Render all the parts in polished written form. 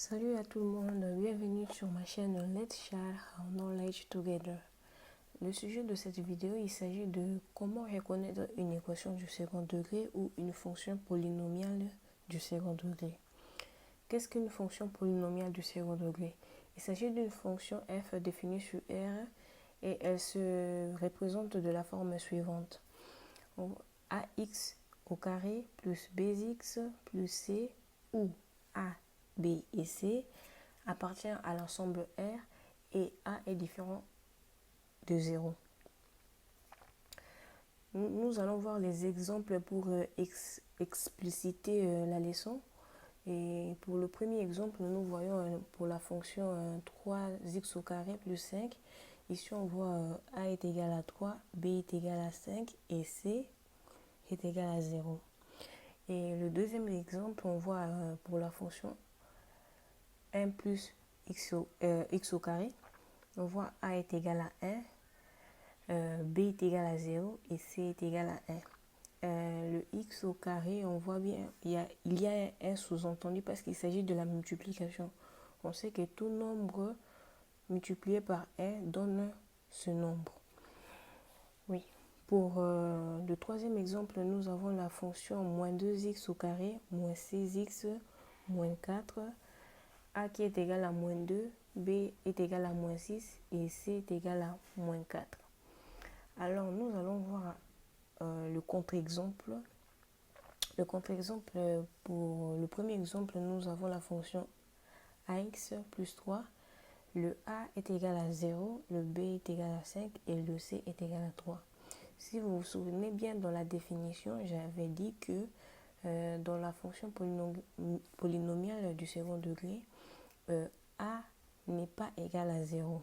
Salut à tout le monde, bienvenue sur ma chaîne Let's Share Our Knowledge Together. Le sujet de cette vidéo, il s'agit de comment reconnaître une équation du second degré ou une fonction polynomiale du second degré. Qu'est-ce qu'une fonction polynomiale du second degré? Il s'agit d'une fonction f définie sur R et elle se représente de la forme suivante. Ax au carré plus bx plus c où a, b et c appartient à l'ensemble R et a est différent de 0. Nous allons voir les exemples pour expliciter la leçon. Et pour le premier exemple, nous voyons pour la fonction 3x au carré plus 5. Ici, on voit a est égal à 3, b est égal à 5 et c est égal à 0. Et le deuxième exemple, on voit pour la fonction 1 plus x au carré, on voit a est égal à 1, b est égal à 0 et c est égal à 1. Le x au carré, on voit bien, il y a un sous-entendu parce qu'il s'agit de la multiplication. On sait que tout nombre multiplié par 1 donne ce nombre. Oui. Pour le troisième exemple, nous avons la fonction moins 2x au carré, moins 6x, moins 4, a qui est égal à moins 2, b est égal à moins 6 et c est égal à moins 4. Alors, nous allons voir le contre-exemple. Le contre-exemple, pour le premier exemple, nous avons la fonction ax plus 3. Le a est égal à 0, le b est égal à 5 et le c est égal à 3. Si vous vous souvenez bien, dans la définition, j'avais dit que dans la fonction polynomiale du second degré, a n'est pas égal à 0.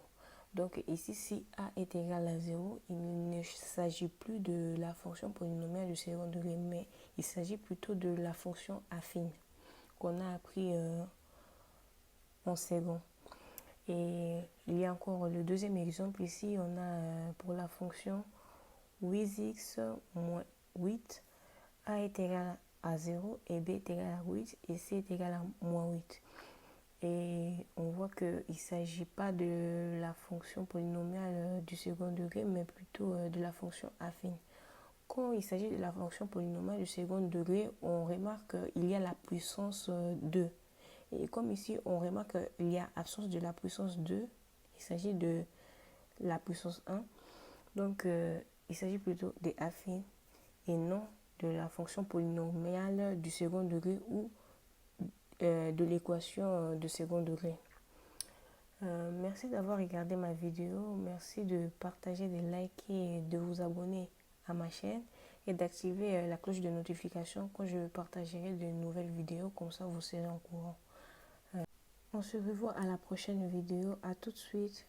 Donc ici, si a est égal à 0, il ne s'agit plus de la fonction polynomiale du second degré, mais il s'agit plutôt de la fonction affine qu'on a appris en second. Et il y a encore le deuxième exemple. Ici, on a pour la fonction 8x moins 8, a est égal à 0 et b est égal à 8 et c est égal à moins 8. Et on voit qu'il ne s'agit pas de la fonction polynomiale du second degré, mais plutôt de la fonction affine. Quand il s'agit de la fonction polynomiale du second degré, on remarque qu'il y a la puissance 2. Et comme ici, on remarque qu'il y a absence de la puissance 2, il s'agit de la puissance 1. Donc, il s'agit plutôt des affines et non de la fonction polynomiale du second degré ou de l'équation de second degré. Merci d'avoir regardé ma vidéo. Merci de partager, de liker et de vous abonner à ma chaîne et d'activer la cloche de notification quand je partagerai de nouvelles vidéos. Comme ça, vous serez au courant. On se revoit à la prochaine vidéo. À tout de suite.